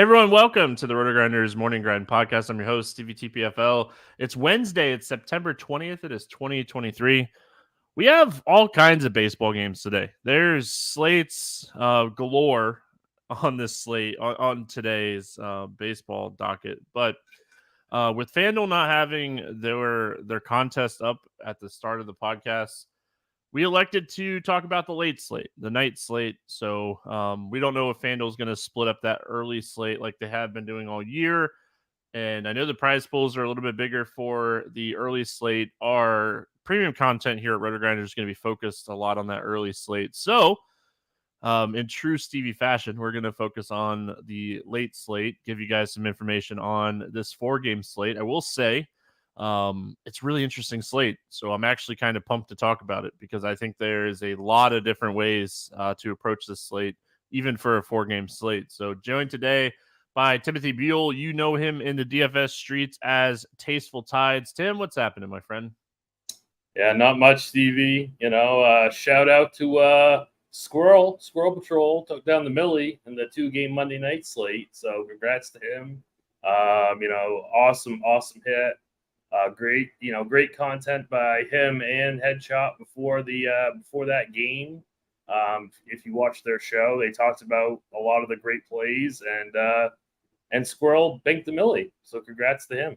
Everyone, welcome to the RotoGrinders Morning Grind podcast. I'm your host, Stevietpfl. It's Wednesday. It's September 20th. It is 2023. We have all kinds of baseball games today. There's slates galore on this slate, on today's baseball docket. But with FanDuel not having their contest up at the start of the podcast, we elected to talk about the late slate, the night slate. So we don't know if FanDuel is going to split up that early slate like they have been doing all year. And I know the prize pools are a little bit bigger for the early slate. Our premium content here at RotoGrinders is going to be focused a lot on that early slate. So in true Stevie fashion, we're going to focus on the late slate, give you guys some information on this 4-game slate. I will say, it's really interesting slate, so I'm actually kind of pumped to talk about it because I think there is a lot of different ways to approach this slate, even for a 4-game slate. So joined today by Timothy Buell. You know him in the DFS streets as TastefulTides. Tim, what's happening, my friend? Yeah, not much, Stevie. Shout out to Squirrel Patrol, took down the Millie in the 2-game Monday night slate, so congrats to him. Awesome hit. Great content by him and Headshot before that game. If you watch their show, they talked about a lot of the great plays, and Squirrel banked the Millie. So congrats to him.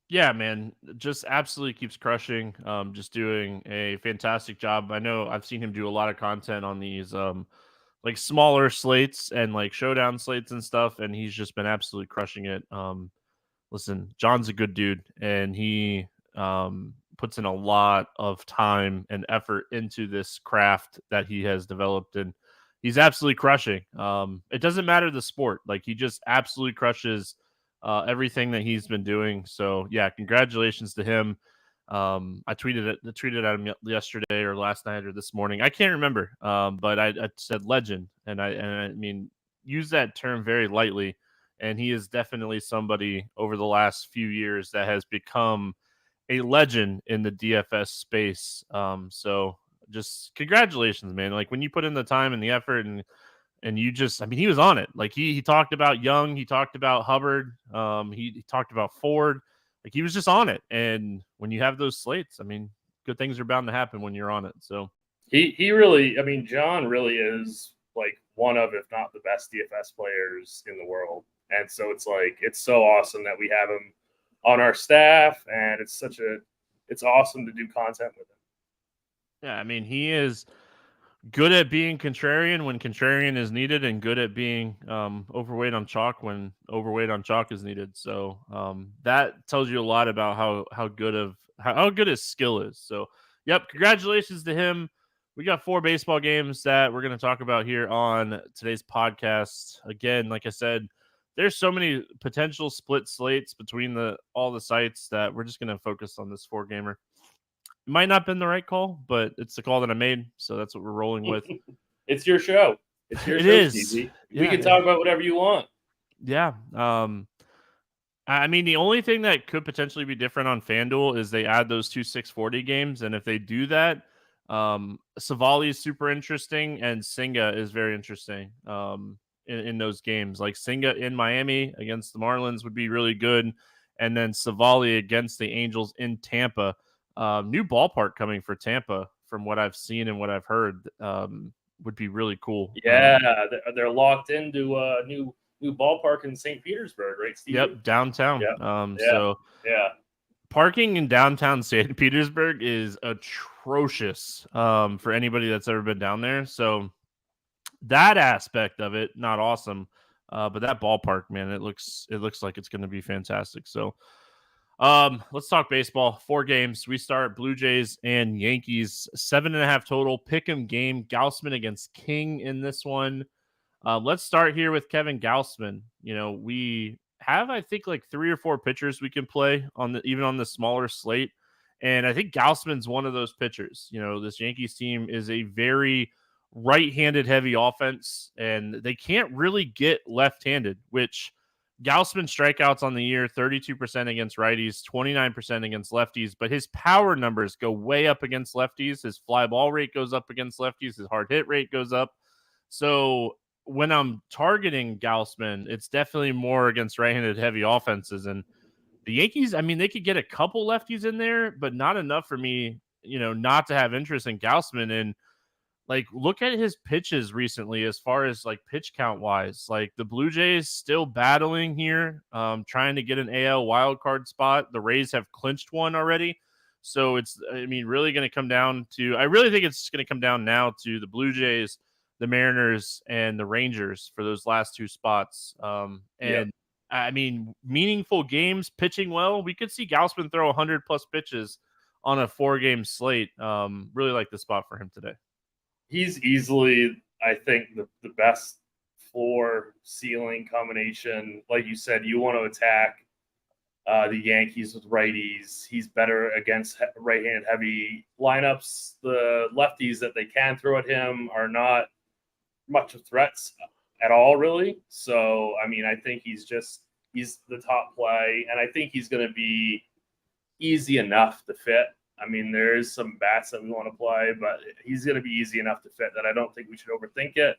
Yeah, man, just absolutely keeps crushing. Just doing a fantastic job. I know I've seen him do a lot of content on these like smaller slates and like showdown slates and stuff, and he's just been absolutely crushing it. Listen, John's a good dude, and he puts in a lot of time and effort into this craft that he has developed, and he's absolutely crushing. It doesn't matter the sport. Like, he just absolutely crushes everything that he's been doing. So, yeah, congratulations to him. I tweeted at him yesterday or last night or this morning. I can't remember, but I said legend, and I mean, use that term very lightly. And he is definitely somebody over the last few years that has become a legend in the DFS space. So just congratulations, man. Like, when you put in the time and the effort and you just, I mean, he was on it. Like, he talked about Young, he talked about Hubbard, he talked about Ford. Like, he was just on it. And when you have those slates, I mean, good things are bound to happen when you're on it. So he really, I mean, John really is like one of, if not the best DFS players in the world. And so it's so awesome that we have him on our staff, and it's awesome to do content with him. Yeah, I mean, he is good at being contrarian when contrarian is needed, and good at being overweight on chalk when overweight on chalk is needed. So that tells you a lot about how good his skill is. So, yep, congratulations to him. We got 4 baseball games that we're going to talk about here on today's podcast. Again, like I said, there's so many potential split slates between all the sites that we're just going to focus on this 4-gamer. It might not have been the right call, but it's the call that I made, so that's what we're rolling with. It's your show. It's your show, is. Stevie. We can talk about whatever you want. Yeah. I mean, the only thing that could potentially be different on FanDuel is they add those 2 640 games, and if they do that, Savali is super interesting, and Senga is very interesting. In those games, like Senga in Miami against the Marlins would be really good, and then Savali against the Angels in Tampa. New ballpark coming for Tampa, from what I've seen and what I've heard, would be really cool. Yeah, they're locked into a new ballpark in St. Petersburg, right, Steve? Yep, downtown. Yep. So parking in downtown St. Petersburg is atrocious for anybody that's ever been down there. So that aspect of it, not awesome, but that ballpark, man, it looks like it's going to be fantastic. So let's talk baseball. 4 games. We start Blue Jays and Yankees, 7.5 total. Pick'em game. Gausman against King in this one. Let's start here with Kevin Gausman. You know, we have, I think, like 3 or 4 pitchers we can play even on the smaller slate, and I think Gausman's one of those pitchers. You know, this Yankees team is a very right-handed heavy offense, and they can't really get left-handed, which Gausman strikeouts on the year, 32% against righties, 29% against lefties, but his power numbers go way up against lefties. His fly ball rate goes up against lefties. His hard hit rate goes up. So when I'm targeting Gausman, it's definitely more against right-handed heavy offenses. And the Yankees, I mean, they could get a couple lefties in there, but not enough for me, not to have interest in Gausman. And like, look at his pitches recently as far as like pitch count wise. Like the Blue Jays still battling here, trying to get an AL wild card spot. The Rays have clinched one already. So really going to come down to, I really think it's going to come down now to the Blue Jays, the Mariners, and the Rangers for those last two spots. I mean, meaningful games, pitching well. We could see Gausman throw 100 plus pitches on a 4-game slate. Really like the spot for him today. He's easily, I think, the best floor ceiling combination. Like you said, you want to attack the Yankees with righties. He's better against right-hand heavy lineups. The lefties that they can throw at him are not much of threats at all, really. So, I mean, I think he's the top play, and I think he's going to be easy enough to fit. I mean, there's some bats that we want to play, but he's going to be easy enough to fit that I don't think we should overthink it.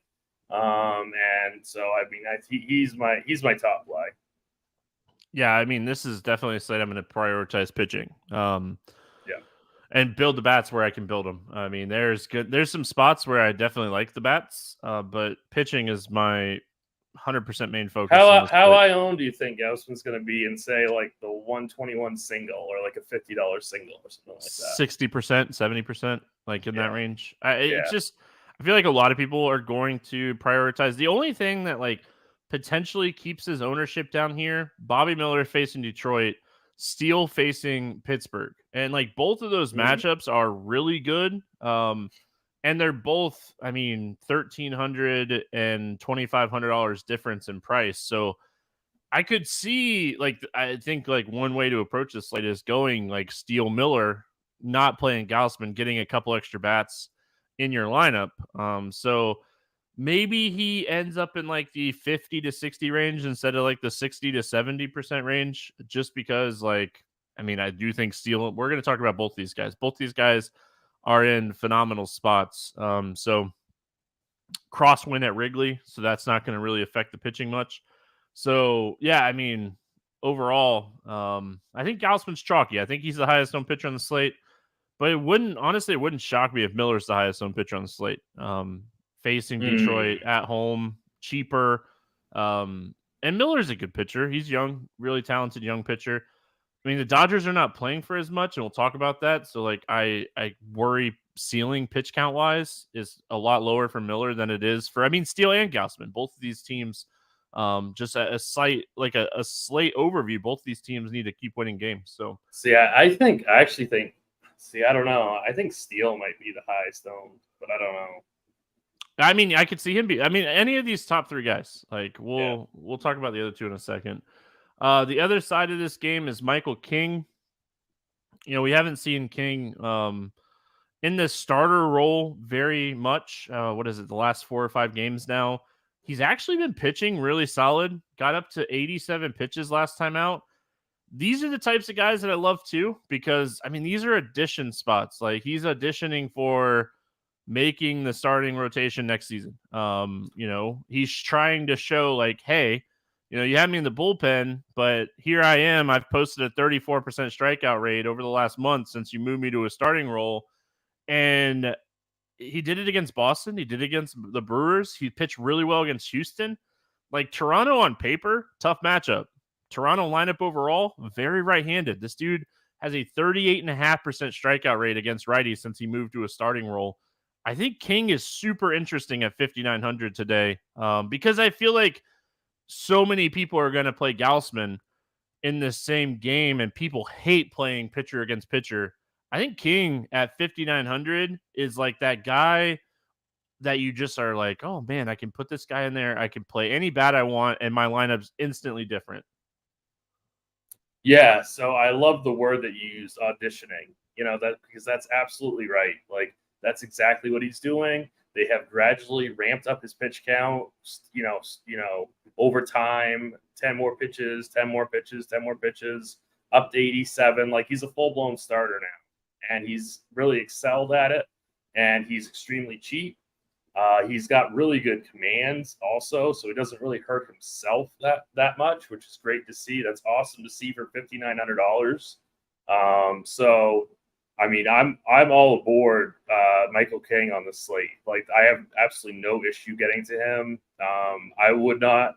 And so, I mean, he's my top play. Yeah, I mean, this is definitely a slate I'm going to prioritize pitching. And build the bats where I can build them. I mean, there's some spots where I definitely like the bats, but pitching is my 100% main focus. How I own do you think Gausman's going to be in, say, like the 121 single or like a $50 single or something like that? 60%, 70%, like in that range. It's just, I feel like a lot of people are going to prioritize. The only thing that like potentially keeps his ownership down here, Bobby Miller facing Detroit, Steele facing Pittsburgh. And like both of those matchups are really good. And they're both, I mean, $1,300 and $2,500 difference in price. So I could see, like, I think like one way to approach this slate is going like Steele Miller, not playing Gausman, getting a couple extra bats in your lineup. So maybe he ends up in like the 50 to 60 range instead of like the 60 to 70% range, just because, like, I mean, I do think Steele, we're going to talk about both these guys. Both these guys are in phenomenal spots. So crosswind at Wrigley, so that's not going to really affect the pitching much. So yeah, I mean, overall, I think Gausman's chalky. I think he's the highest owned pitcher on the slate, but it wouldn't shock me if Miller's the highest owned pitcher on the slate. Facing Detroit at home, cheaper. And Miller's a good pitcher. He's young, really talented young pitcher. I mean, the Dodgers are not playing for as much, and we'll talk about that. So, like, I worry ceiling pitch count wise is a lot lower for Miller than it is for, I mean, Steele and Gausman. Both of these teams, just a slate overview. Both of these teams need to keep winning games. So, I actually think. I don't know. I think Steele might be the highest owned, but I don't know. I mean, I could see him be. I mean, any of these top three guys. Like, we'll talk about the other two in a second. The other side of this game is Michael King. You know, we haven't seen King in the starter role very much. What is it? The last 4 or 5 games now. He's actually been pitching really solid. Got up to 87 pitches last time out. These are the types of guys that I love too, because I mean, these are audition spots. Like, he's auditioning for making the starting rotation next season. You know, he's trying to show like, hey, you know, you had me in the bullpen, but here I am. I've posted a 34% strikeout rate over the last month since you moved me to a starting role. And he did it against Boston. He did it against the Brewers. He pitched really well against Houston. Like, Toronto on paper, tough matchup. Toronto lineup overall, very right-handed. This dude has a 38.5% strikeout rate against righties since he moved to a starting role. I think King is super interesting at 5,900 today, because I feel like so many people are going to play Gausman in the same game, and people hate playing pitcher against pitcher. I think King at 5,900 is like that guy that you just are like, oh man, I can put this guy in there. I can play any bat I want, and my lineup's instantly different. Yeah, so I love the word that you used, auditioning. You know, that because that's absolutely right. Like, that's exactly what he's doing. They have gradually ramped up his pitch count, you know, over time, 10 more pitches, 10 more pitches, 10 more pitches, up to 87. Like, he's a full-blown starter now, and he's really excelled at it, and he's extremely cheap. He's got really good commands also, so he doesn't really hurt himself that much, which is great to see. That's awesome to see for $5,900. So I mean, I'm all aboard Michael King on the slate. Like, I have absolutely no issue getting to him. I would not,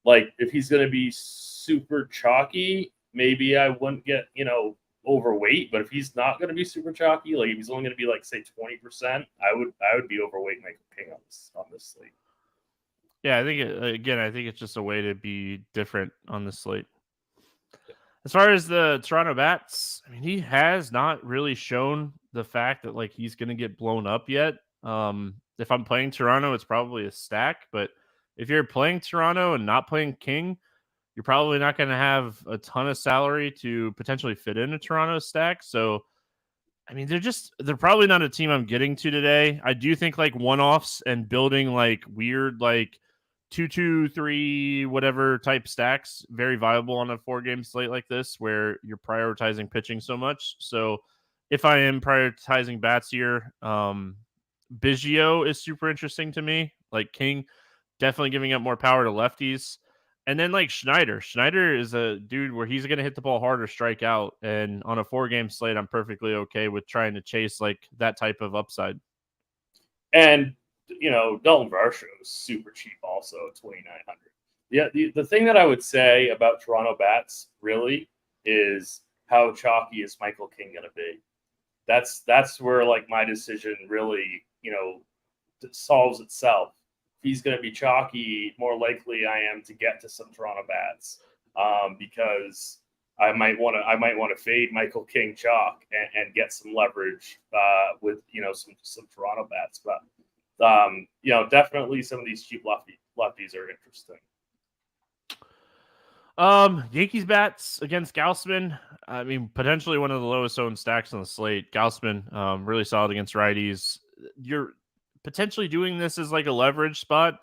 like, if he's going to be super chalky, maybe I wouldn't get, overweight. But if he's not going to be super chalky, like if he's only going to be like say 20%, I would be overweight Michael King on this slate. Yeah, I think it's just a way to be different on the slate. As far as the Toronto Bats, I mean, he has not really shown the fact that like he's going to get blown up yet. If I'm playing Toronto, it's probably a stack. But if you're playing Toronto and not playing King, you're probably not going to have a ton of salary to potentially fit in a Toronto stack. So, I mean, they're probably not a team I'm getting to today. I do think like one-offs and building like weird like 2-2-3 whatever type stacks very viable on a 4-game slate like this where you're prioritizing pitching so much. So if I am prioritizing bats here, Biggio is super interesting to me. Like King definitely giving up more power to lefties. And then like Schneider is a dude where he's going to hit the ball hard or strike out. And on a 4-game slate, I'm perfectly okay with trying to chase like that type of upside. And, Dalton Varsho is super cheap also at $2,900. Yeah, the thing that I would say about Toronto Bats really is how chalky is Michael King going to be? That's where like my decision really, solves itself. If he's going to be chalky, more likely I am to get to some Toronto Bats because I might want to fade Michael King chalk and get some leverage with some Toronto Bats. But definitely some of these cheap lefties are interesting. Yankees bats against Gausman. I mean, potentially one of the lowest owned stacks on the slate. Gausman, really solid against righties. You're potentially doing this as like a leverage spot,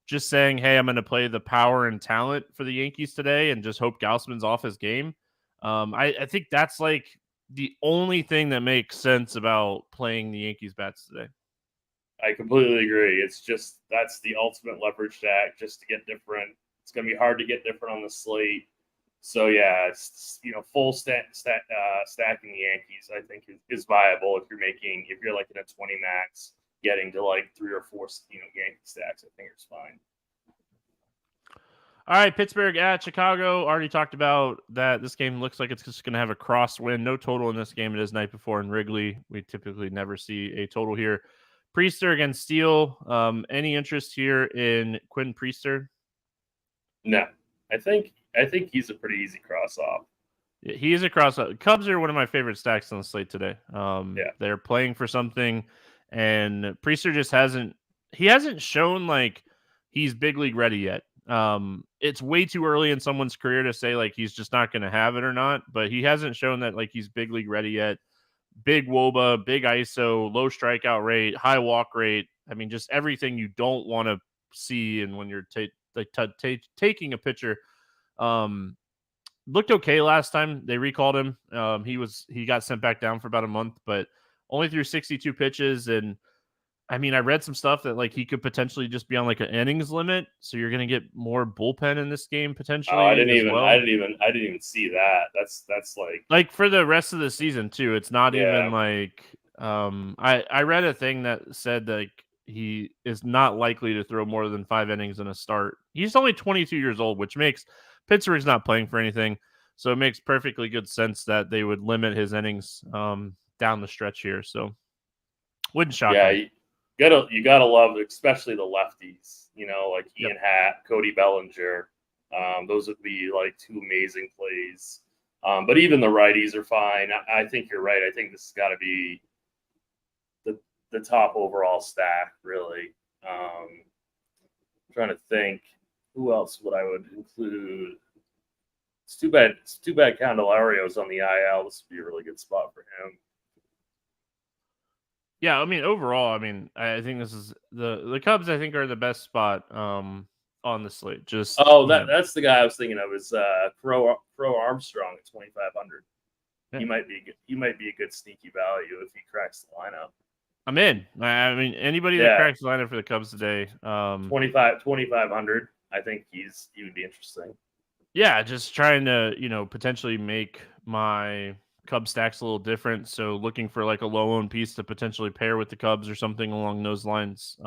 just saying, hey, I'm going to play the power and talent for the Yankees today and just hope Gausman's off his game. I think that's like the only thing that makes sense about playing the Yankees bats today. I completely agree. It's just that's the ultimate leverage stack just to get different. It's going to be hard to get different on the slate. So yeah, it's full stacking the Yankees. I think is viable if you're like in a 20 max, getting to like 3 or 4 Yankee stacks. I think it's fine. All right, Pittsburgh at Chicago. Already talked about that. This game looks like it's just going to have a cross win. No total in this game. It is night before in Wrigley. We typically never see a total here. Priester against Steele. Any interest here in Quinn Priester? No, I think he's a pretty easy cross off. Yeah, he is a cross off. Cubs are one of my favorite stacks on the slate today. They're playing for something, and Priester just hasn't shown like he's big league ready yet. It's way too early in someone's career to say like he's just not going to have it or not, but he hasn't shown that like he's big league ready yet. Big WOBA, big ISO, low strikeout rate, high walk rate. I mean, just everything you don't want to see. And when you're taking a pitcher, looked okay last time they recalled him. He got sent back down for about a month, but only threw 62 pitches. And I mean, I read some stuff that like he could potentially just be on like an innings limit, so you're going to get more bullpen in this game potentially. Oh, I didn't even see that. That's like for the rest of the season too. It's not even like I read a thing that said like he is not likely to throw more than 5 innings in a start. He's only 22 years old, which makes Pittsburgh's not playing for anything, so it makes perfectly good sense that they would limit his innings down the stretch here. So wouldn't shock me. You gotta love, especially the lefties. Like Ian Hatt, Cody Bellinger. Those would be like 2 amazing plays. But even the righties are fine. I think you're right. I think this has got to be the top overall stack, really. I'm trying to think who else would include. It's too bad Candelario's on the IL. This would be a really good spot for him. Yeah, I mean, overall, I think this is the Cubs. I think are the best spot on the slate. Just that's the guy I was thinking of is Crow Armstrong at 2,500. Yeah. He might be a good sneaky value if he cracks the lineup. I'm in. I mean, anybody that Yeah, cracks the lineup for the Cubs today, 2,500. I think he would be interesting. yeah, just trying to, potentially make my Cub stacks a little different. So looking for like a low owned piece to potentially pair with the Cubs or something along those lines.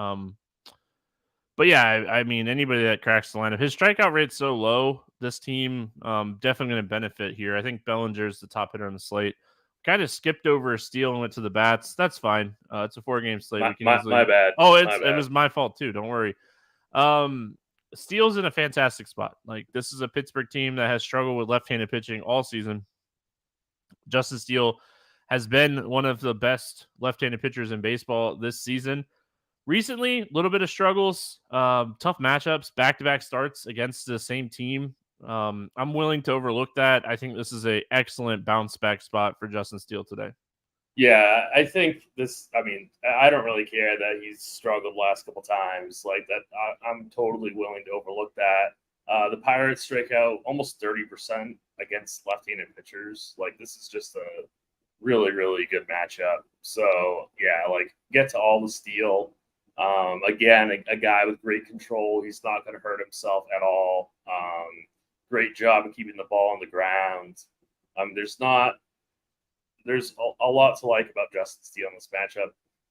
But yeah, I mean, anybody that cracks the lineup, his strikeout rate's so low. This team definitely going to benefit here. I think Bellinger's the top hitter on the slate. Kind of skipped over Steele and went to the bats. That's fine. It's a 4-game slate. We can My easily. bad. Oh, My it bad. was my fault too. Don't worry. Steele's in a fantastic spot. Like, this is a Pittsburgh team that has struggled with left-handed pitching all season. Justin Steele has been one of the best left-handed pitchers in baseball this season. Recently, a little bit of struggles, tough matchups, back-to-back starts against the same team. I'm willing to overlook that. I think this is an excellent bounce-back spot for Justin Steele today. Yeah, I think this. I mean, I don't really care that he's struggled last couple times like that. I'm totally willing to overlook that. The Pirates strike out almost 30% against left-handed pitchers. Like, this is just a really, really good matchup. So yeah, like, get to all the Steele. Again, a guy with great control. He's not going to hurt himself at all. Great job of keeping the ball on the ground. There's a lot to like about Justin Steele in this matchup.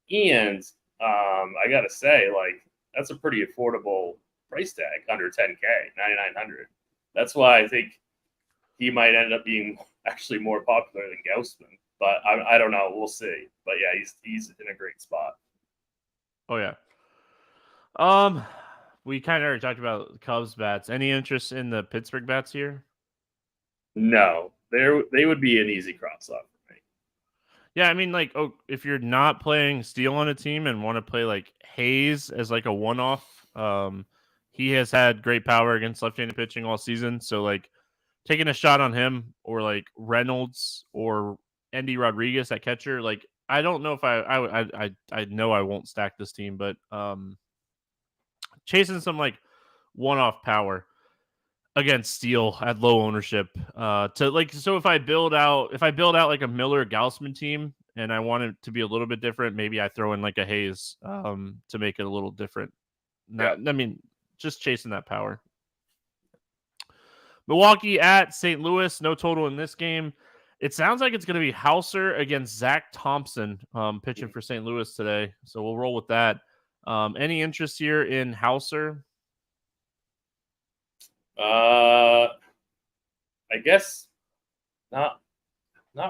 And I got to say, like, that's a pretty affordable price tag, under 10K, 9,900. That's why I think he might end up being actually more popular than Gausman. But I don't know. We'll see. But yeah, he's in a great spot. Oh, yeah. We kind of already talked about the Cubs bats. Any interest in the Pittsburgh bats here? No, they would be an easy cross off for me. Yeah, I mean, like, if you're not playing Steele on a team and want to play like Hayes as like a one-off, he has had great power against left-handed pitching all season. So, like, taking a shot on him, or like Reynolds or Andy Rodriguez at catcher, like, I don't know if I know I won't stack this team, but chasing some like one-off power against Steele at low ownership. To like, so if I build out like a Miller Gaussman team and I want it to be a little bit different, maybe I throw in like a Hayes to make it a little different. I mean, just chasing that power. Milwaukee at St. Louis, no total in this game. It sounds like it's going to be Hauser against Zach Thompson pitching for St. Louis today. So we'll roll with that. Any interest here in Hauser? I guess not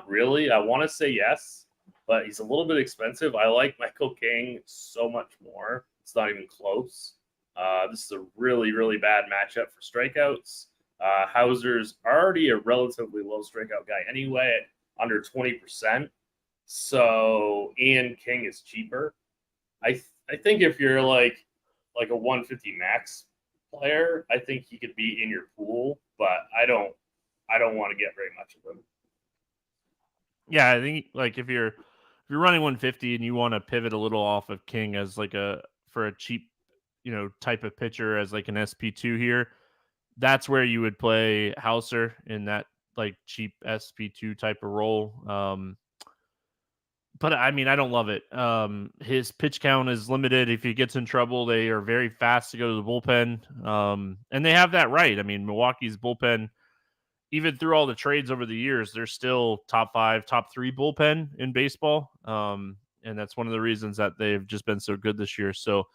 really. I want to say yes, but he's a little bit expensive. I like Michael King so much more. It's not even close. This is a really, really bad matchup for strikeouts. Hauser's already a relatively low strikeout guy anyway, under 20%. So Ian King is cheaper. I think if you're like a 150 max player, I think he could be in your pool, but I don't want to get very much of him. Yeah, I think like if you're running 150 and you want to pivot a little off of King as like for a cheap, type of pitcher as like an SP2 here, that's where you would play Hauser in that like cheap SP2 type of role. But I mean, I don't love it. His pitch count is limited. If he gets in trouble, they are very fast to go to the bullpen. And they have that right. I mean, Milwaukee's bullpen, even through all the trades over the years, they're still top 5, top 3 bullpen in baseball. And that's one of the reasons that they've just been so good this year. So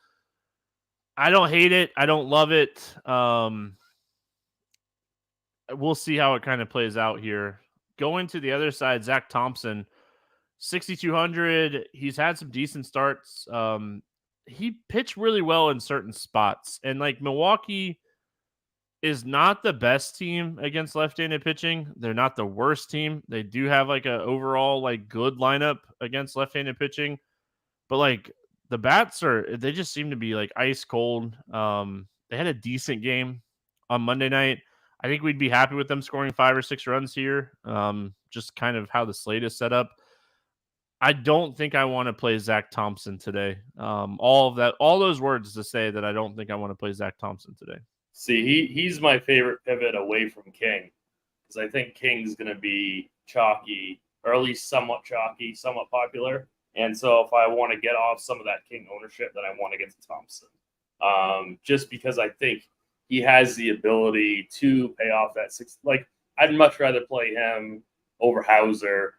I don't hate it. I don't love it. We'll see how it kind of plays out here. Going to the other side, Zach Thompson, 6,200. He's had some decent starts. He pitched really well in certain spots. And like, Milwaukee is not the best team against left-handed pitching. They're not the worst team. They do have like a overall like good lineup against left-handed pitching. But like, the bats they just seem to be like ice cold. They had a decent game on Monday night. I think we'd be happy with them scoring 5 or 6 runs here. Just kind of how the slate is set up. I don't think I want to play Zach Thompson today. All those words to say that I don't think I want to play Zach Thompson today. See, he's my favorite pivot away from King, because I think King's going to be chalky, or at least somewhat chalky, somewhat popular. And so if I want to get off some of that King ownership, then I want to get to Thompson. Just because I think he has the ability to pay off that six. Like, I'd much rather play him over Hauser.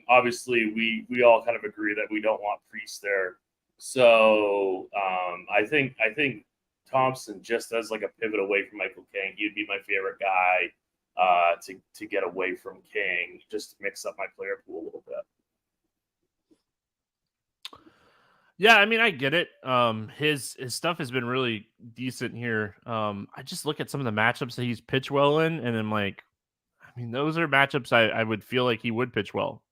Obviously, we all kind of agree that we don't want Priest there. So I think Thompson, just as like a pivot away from Michael King, he'd be my favorite guy to get away from King, just to mix up my player pool a little bit. Yeah, I mean, I get it. His stuff has been really decent here. I just look at some of the matchups that he's pitched well in, and I'm like, I mean, those are matchups I would feel like he would pitch well.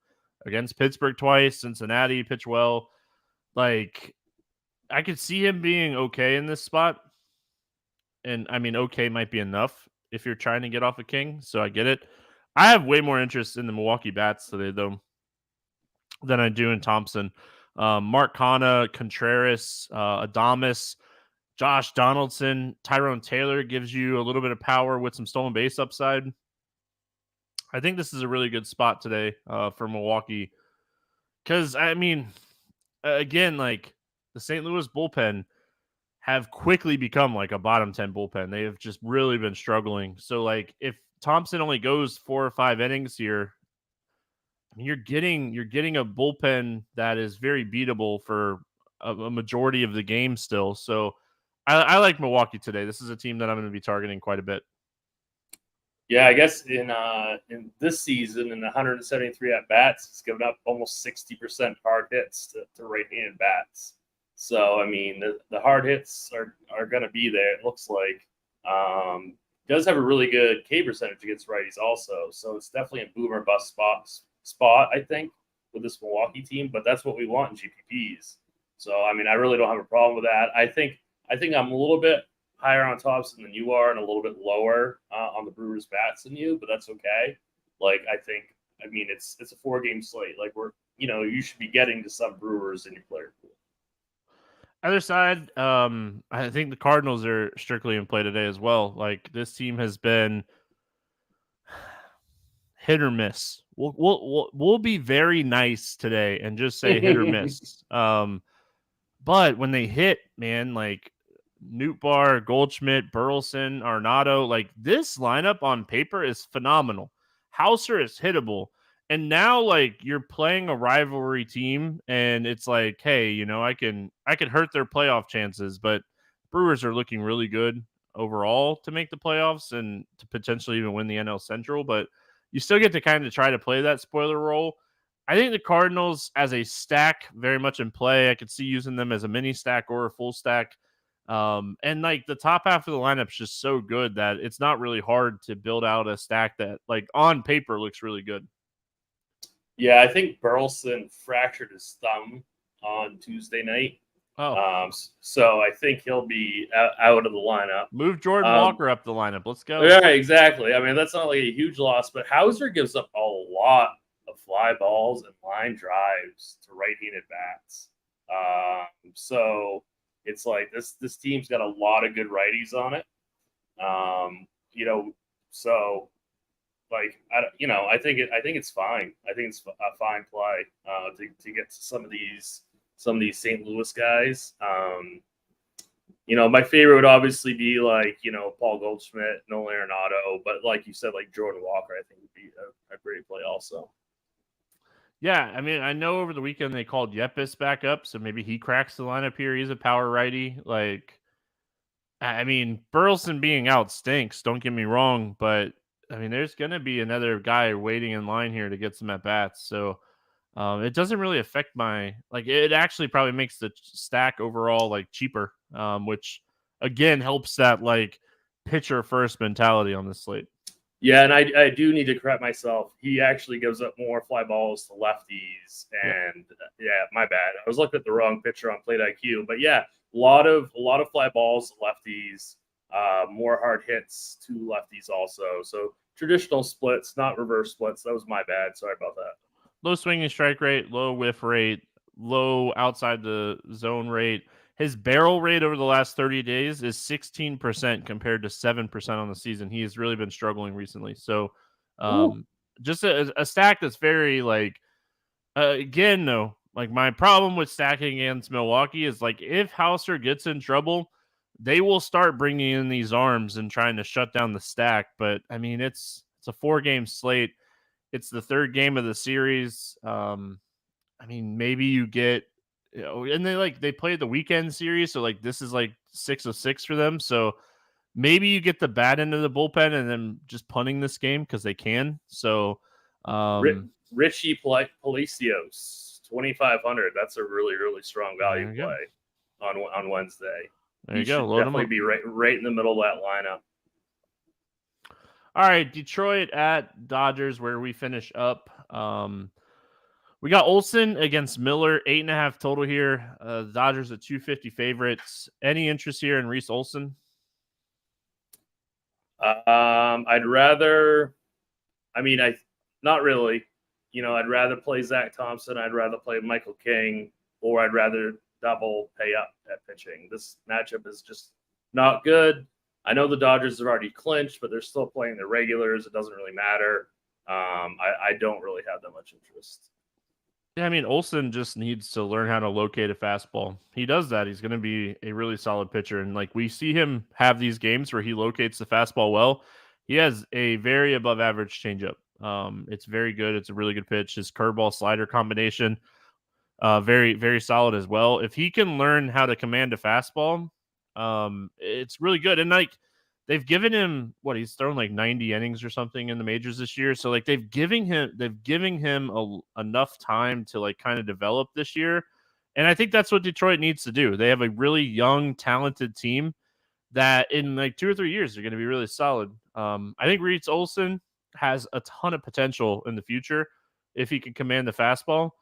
Against Pittsburgh twice, Cincinnati pitch well. Like, I could see him being okay in this spot. And I mean, okay might be enough if you're trying to get off a King. So I get it. I have way more interest in the Milwaukee Bats today, though, than I do in Thompson. Mark Hanna, Contreras, Adames, Josh Donaldson, Tyrone Taylor gives you a little bit of power with some stolen base upside. I think this is a really good spot today for Milwaukee. Because, I mean, again, like the St. Louis bullpen have quickly become like a bottom 10 bullpen. They have just really been struggling. So, like, if Thompson only goes 4 or 5 innings here, I mean, you're getting a bullpen that is very beatable for a majority of the game still. So, I like Milwaukee today. This is a team that I'm going to be targeting quite a bit. Yeah, I guess in this season, in 173 at bats, he's given up almost 60% hard hits to right-handed bats. So I mean, the hard hits are going to be there. It looks like does have a really good K percentage against righties also. So it's definitely a boomer bust spot I think with this Milwaukee team. But that's what we want in GPPs. So I mean, I really don't have a problem with that. I think I'm a little bit higher on Thompson than you are, and a little bit lower on the Brewers bats than you, but that's okay. Like, I mean, it's a 4-game slate. Like, you should be getting to some Brewers in your player pool. Other side, I think the Cardinals are strictly in play today as well. Like, this team has been hit or miss. We'll be very nice today and just say hit or miss. But when they hit, man, like Nootbaar, Goldschmidt, Burleson, Arenado, like this lineup on paper is phenomenal. Hauser is hittable. And now, like, you're playing a rivalry team, and it's like, hey, I can hurt their playoff chances, but Brewers are looking really good overall to make the playoffs and to potentially even win the NL Central. But you still get to kind of try to play that spoiler role. I think the Cardinals as a stack very much in play. I could see using them as a mini stack or a full stack. And like the top half of the lineup is just so good that it's not really hard to build out a stack that like on paper looks really good. Yeah, I think Burleson fractured his thumb on Tuesday night. Oh, so I think he'll be out of the lineup. Move Jordan Walker up the lineup. Let's go. Yeah, exactly. I mean, that's not like a huge loss, but Hauser gives up a lot of fly balls and line drives to right-handed bats. So it's like this team's got a lot of good righties on it. So like I think it's fine. I think it's a fine play to get to some of these St. Louis guys. My favorite would obviously be like Paul Goldschmidt, Nolan Arenado, but like you said, like Jordan Walker, I think would be a great play also. Yeah, I mean, I know over the weekend they called Yepis back up, so maybe he cracks the lineup here. He's a power righty. Like, I mean, Burleson being out stinks, don't get me wrong, but I mean, there's going to be another guy waiting in line here to get some at-bats. So it doesn't really affect it actually probably makes the stack overall like cheaper, which again helps that like pitcher first mentality on this slate. Yeah, and I do need to correct myself. He actually gives up more fly balls to lefties, and my bad. I was looking at the wrong pitcher on Plate IQ, but yeah, a lot of fly balls to lefties, more hard hits to lefties also. So traditional splits, not reverse splits. That was my bad. Sorry about that. Low swinging strike rate, low whiff rate, low outside the zone rate. His barrel rate over the last 30 days is 16% compared to 7% on the season. He has really been struggling recently. So just a stack that's very like, again, though, Like, my problem with stacking against Milwaukee is, like, if Hauser gets in trouble, they will start bringing in these arms and trying to shut down the stack. But, I mean, it's a 4-game slate. It's the third game of the series. I mean, maybe you get, and they played the weekend series, so, like, this is, like, 6 of 6 for them. So maybe you get the bad end of the bullpen and then just punting this game because they can. So, Richie Palacios, 2,500. That's a really, really strong value play on Wednesday. There you go. Load definitely be right in the middle of that lineup. All right, Detroit at Dodgers, where we finish up. We got Olsen against Miller, 8.5 total here. Dodgers at 250 favorites. Any interest here in Reese Olsen? I'd rather. Not really. I'd rather play Zach Thompson. I'd rather play Michael King, or I'd rather double pay up at pitching. This matchup is just not good. I know the Dodgers have already clinched, but they're still playing the regulars. It doesn't really matter. I don't really have that much interest. Yeah, I mean, Olsen just needs to learn how to locate a fastball. He does that. He's going to be a really solid pitcher. And, like, we see him have these games where he locates the fastball well. He has a very above average changeup. It's very good. It's a really good pitch. His curveball slider combination, very, very solid as well. If he can learn how to command a fastball, it's really good. And, like, they've given him he's thrown like 90 innings or something in the majors this year. So, like, they've given him enough time to, like, kind of develop this year. And I think that's what Detroit needs to do. They have a really young, talented team that in like 2 or 3 years are going to be really solid. I think Reese Olsen has a ton of potential in the future if he can command the fastball.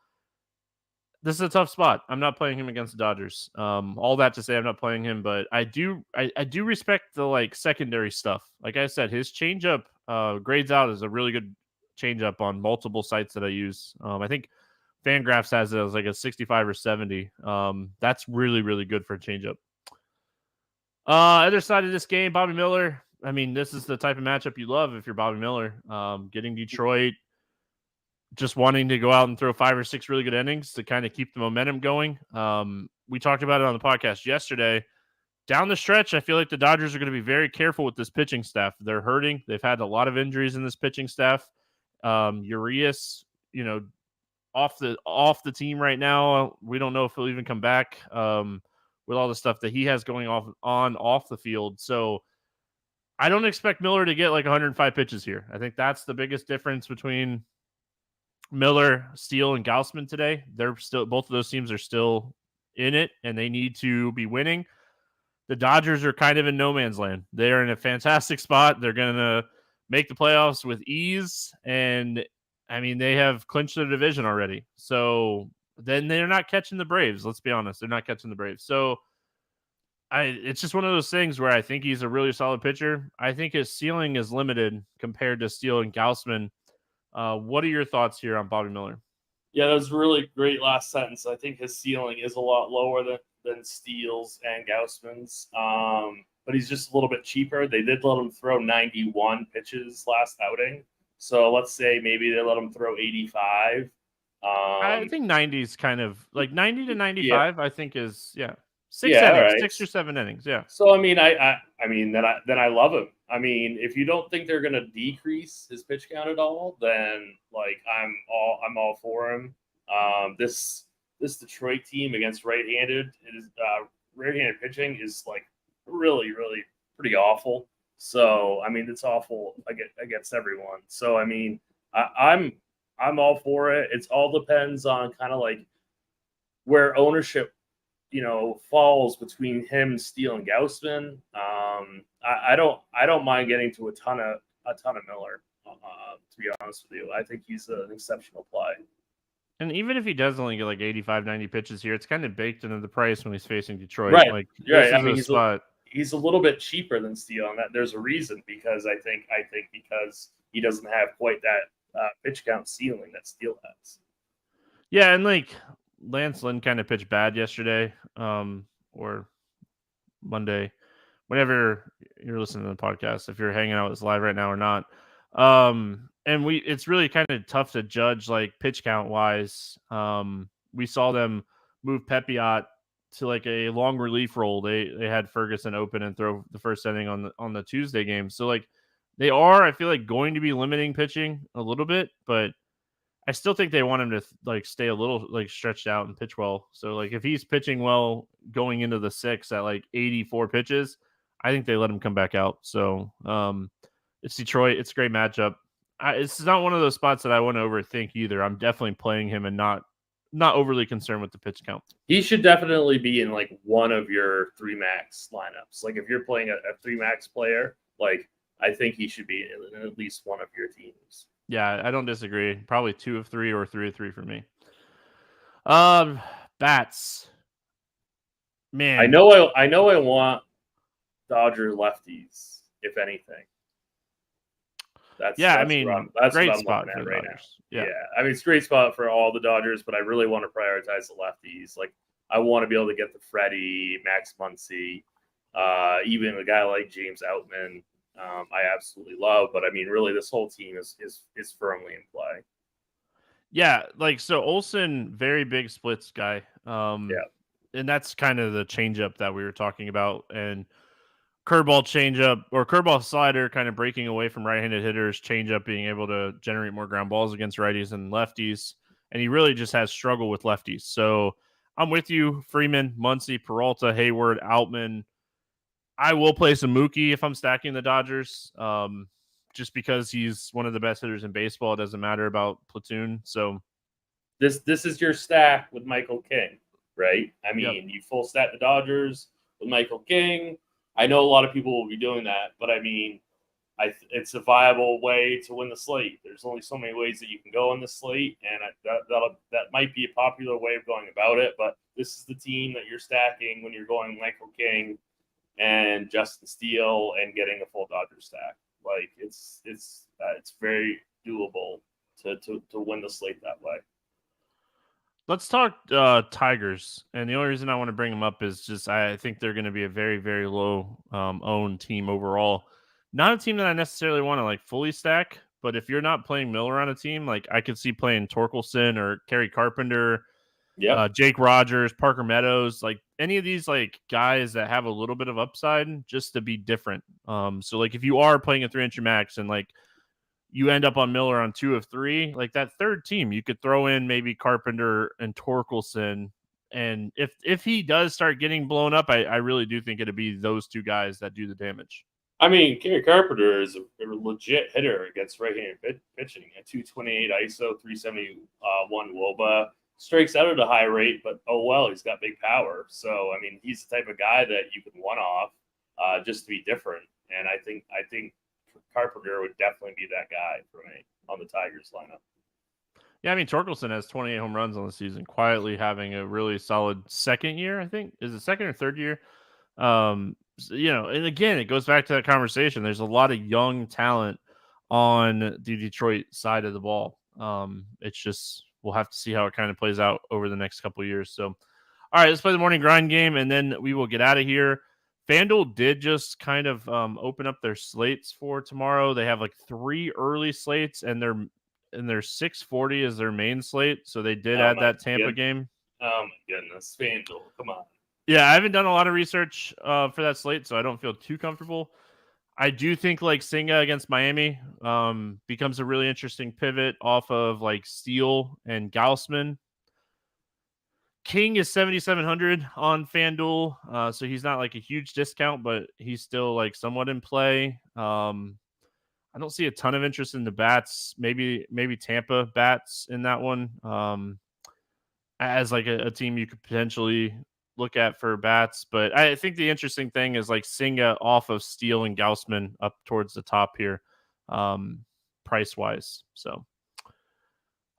This is a tough spot. I'm not playing him against the Dodgers. All that to say, I'm not playing him, but I do respect the, like, secondary stuff. Like I said, his changeup grades out as a really good changeup on multiple sites that I use. I think FanGraphs has it as like a 65 or 70. That's really, really good for a changeup. Other side of this game, Bobby Miller. I mean, this is the type of matchup you love if you're Bobby Miller. Getting Detroit, just wanting to go out and throw 5 or 6 really good innings to kind of keep the momentum going. We talked about it on the podcast yesterday. Down the stretch, I feel like the Dodgers are going to be very careful with this pitching staff. They're hurting. They've had a lot of injuries in this pitching staff. Urias, off the team right now. We don't know if he'll even come back with all the stuff that he has going off the field. So I don't expect Miller to get like 105 pitches here. I think that's the biggest difference between Miller, Steele, and Gausman today. Both of those teams are still in it, and they need to be winning. The Dodgers are kind of in no man's land. They're in a fantastic spot. They're going to make the playoffs with ease, and I mean, they have clinched their division already. So then they're not catching the Braves. Let's be honest. They're not catching the Braves. So it's just one of those things where I think he's a really solid pitcher. I think his ceiling is limited compared to Steele and Gausman. What are your thoughts here on Bobby Miller? Yeah, that was really great last sentence. I think his ceiling is a lot lower than Steele's and Gausman's, but he's just a little bit cheaper. They did let him throw 91 pitches last outing. So let's say maybe they let him throw 85. I think 90 is kind of like 90 to 95. Yeah. I think is 6 innings, right. 6 or 7 innings. Yeah. So I mean, I mean then I love him. I mean, if you don't think they're going to decrease his pitch count at all, then like I'm all for him. This Detroit team against right-handed pitching is like really, really pretty awful. So I mean, it's awful against everyone. So I mean, I'm all for it. It all depends on kind of like where ownership, falls between him, Steele, and Gausman. I don't mind getting to a ton of Miller. To be honest with you, I think he's an exceptional play. And even if he does only get like 85, 90 pitches here, it's kind of baked into the price when he's facing Detroit. Right. Like, right. I mean, he's a little bit cheaper than Steele, and that there's a reason because I think because he doesn't have quite that pitch count ceiling that Steele has. Yeah, and like Lance Lynn kind of pitched bad yesterday, or Monday, whenever you're listening to the podcast, if you're hanging out with us live right now or not. And it's really kind of tough to judge like pitch count wise, we saw them move Pepiot to like a long relief role. They had Ferguson open and throw the first inning on the Tuesday game. So like they are, I feel like, going to be limiting pitching a little bit, but I still think they want him to like stay a little like stretched out and pitch well. So like if he's pitching well going into the 6 at like 84 pitches, I think they let him come back out. So it's Detroit. It's a great matchup. It's not one of those spots that I want to overthink either. I'm definitely playing him and not overly concerned with the pitch count. He should definitely be in like one of your 3 max lineups. Like if you're playing a 3 max player, like I think he should be in at least one of your teams. Yeah, I don't disagree. Probably 2 of 3 or 3 of 3 for me. Bats. Man, I know I want Dodger lefties, if anything. That's great what I'm spot looking for at the right Dodgers. now. Yeah, I mean it's a great spot for all the Dodgers, but I really want to prioritize the lefties. Like I want to be able to get the Freddie, Max Muncy, even a guy like James Outman. I absolutely love, but I mean, really, this whole team is firmly in play. Yeah, like so Olsen, very big splits guy. Yeah. And that's kind of the changeup that we were talking about, and curveball changeup or curveball slider kind of breaking away from right-handed hitters, changeup being able to generate more ground balls against righties and lefties, and he really just has struggled with lefties. So I'm with you, Freeman, Muncy, Peralta, Hayward, Outman. I will play some Mookie if I'm stacking the Dodgers, just because he's one of the best hitters in baseball. It doesn't matter about platoon. So this is your stack with Michael King, right? I mean, You full stack the Dodgers with Michael King. I know a lot of people will be doing that, but I mean, it's a viable way to win the slate. There's only so many ways that you can go on the slate, and that might be a popular way of going about it. But this is the team that you're stacking when you're going Michael King and Justin Steele and getting a full Dodger stack. Like it's very doable to win the slate that way. Let's talk Tigers, and the only reason I want to bring them up is just I think they're going to be a very, very low owned team overall. Not a team that I necessarily want to like fully stack, but if you're not playing Miller on a team, like I could see playing Torkelson or Kerry Carpenter, Jake Rogers, Parker Meadows, like any of these like guys that have a little bit of upside just to be different. So like if you are playing a 3-inch max and like you end up on Miller on 2 of 3, like that third team, you could throw in maybe Carpenter and Torkelson. And if he does start getting blown up, I really do think it'd be those 2 guys that do the damage. I mean, Kerry Carpenter is a legit hitter against right-handed pitching at 228 ISO, 371 WOBA. Strikes out at a high rate, but he's got big power. So I mean, he's the type of guy that you can one off just to be different. And I think Carpenter would definitely be that guy for me on the Tigers lineup. Yeah, I mean Torkelson has 28 home runs on the season, quietly having a really solid second year. I think is it second or third year. And again, it goes back to that conversation. There's a lot of young talent on the Detroit side of the ball. It's just we'll have to see how it kind of plays out over the next couple of years. So, all right, let's play the morning grind game, and then we will get out of here. FanDuel did just kind of open up their slates for tomorrow. They have like 3 early slates, and their 6:40 is their main slate. So they did add that Tampa game. Oh my goodness, FanDuel, come on. Yeah, I haven't done a lot of research for that slate, so I don't feel too comfortable. I do think like Senga against Miami becomes a really interesting pivot off of like Steele and Gausman. King is 7,700 on FanDuel, so he's not like a huge discount, but he's still like somewhat in play. I don't see a ton of interest in the bats. Maybe Tampa bats in that one as like a team you could potentially look at for bats. But I think the interesting thing is like Senga off of Steele and Gausman up towards the top here, price wise. So.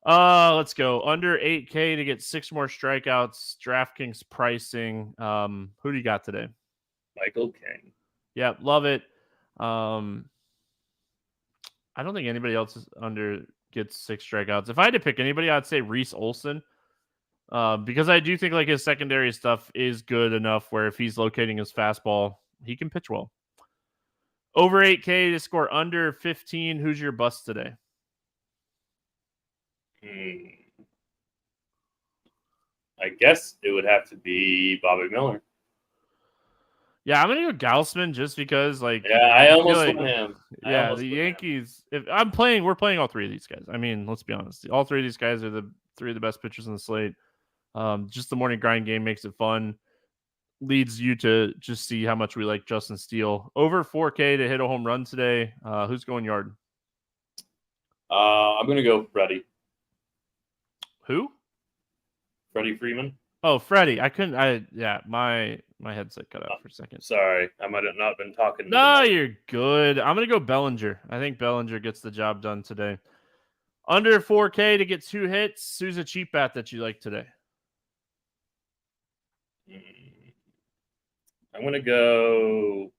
Let's go under 8K to get 6 more strikeouts. DraftKings pricing. Who do you got today? Michael King. Yeah, love it. I don't think anybody else is under gets 6 strikeouts. If I had to pick anybody, I'd say Reese Olson. Because I do think like his secondary stuff is good enough where if he's locating his fastball, he can pitch well. Over 8K to score under 15. Who's your bust today? I guess it would have to be Bobby Miller. Yeah, I'm gonna go Gaussman just because, like, Yeah, I feel almost like, went him. yeah, the Yankees. If we're playing all three of these guys. I mean, let's be honest. All three of these guys are the three of the best pitchers on the slate. Just the morning grind game makes it fun. Leads you to just see how much we like Justin Steele. Over 4K to hit a home run today. Who's going yard? I'm gonna go Freddie. Who? Freddie Freeman. Oh, Freddie. I couldn't. My headset cut out for a second. Sorry, I might have not been talking. No, you're good. I'm gonna go Bellinger. I think Bellinger gets the job done today. Under 4K to get 2 hits. Who's a cheap bat that you like today? I'm gonna go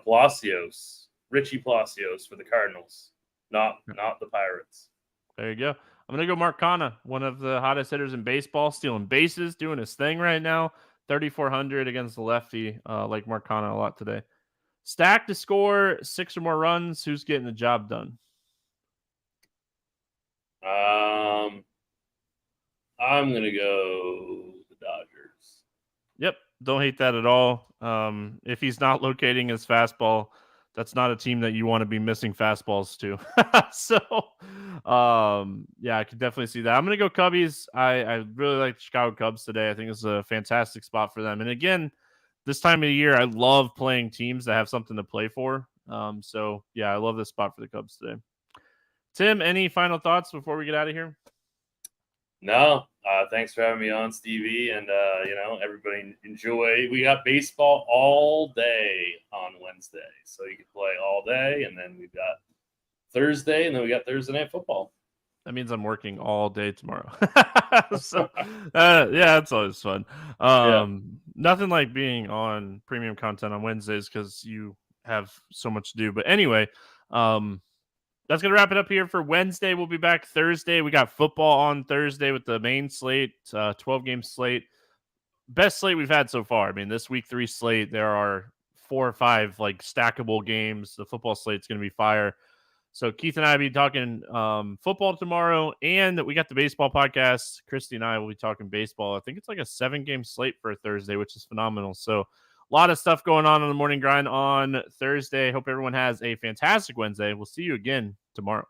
Palacios, Richie Palacios for the Cardinals, not the Pirates. There you go. I'm going to go Marcana, one of the hottest hitters in baseball, stealing bases, doing his thing right now. 3,400 against the lefty. Like Marcana a lot today. Stack to score 6 or more runs. Who's getting the job done? I'm going to go the Dodgers. Yep. Don't hate that at all. If he's not locating his fastball, that's not a team that you want to be missing fastballs to. So, yeah, I could definitely see that. I'm going to go Cubbies. I really like the Chicago Cubs today. I think it's a fantastic spot for them. And again, this time of the year, I love playing teams that have something to play for. So, yeah, I love this spot for the Cubs today. Tim, any final thoughts before we get out of here? No. Thanks for having me on, Stevie. And, everybody enjoy. We got baseball all day on Wednesday. So you can play all day. And then we've got Thursday. And then we got Thursday night football. That means I'm working all day tomorrow. So, yeah, it's always fun. Nothing like being on premium content on Wednesdays because you have so much to do. But anyway, that's going to wrap it up here for Wednesday. We'll be back Thursday. We got football on Thursday with the main slate, 12-game slate. Best slate we've had so far. I mean, this week 3 slate, there are 4 or 5 like stackable games. The football slate's going to be fire. So Keith and I will be talking football tomorrow, and we got the baseball podcast. Christy and I will be talking baseball. I think it's like a 7-game slate for Thursday, which is phenomenal. So a lot of stuff going on the morning grind on Thursday. Hope everyone has a fantastic Wednesday. We'll see you again tomorrow.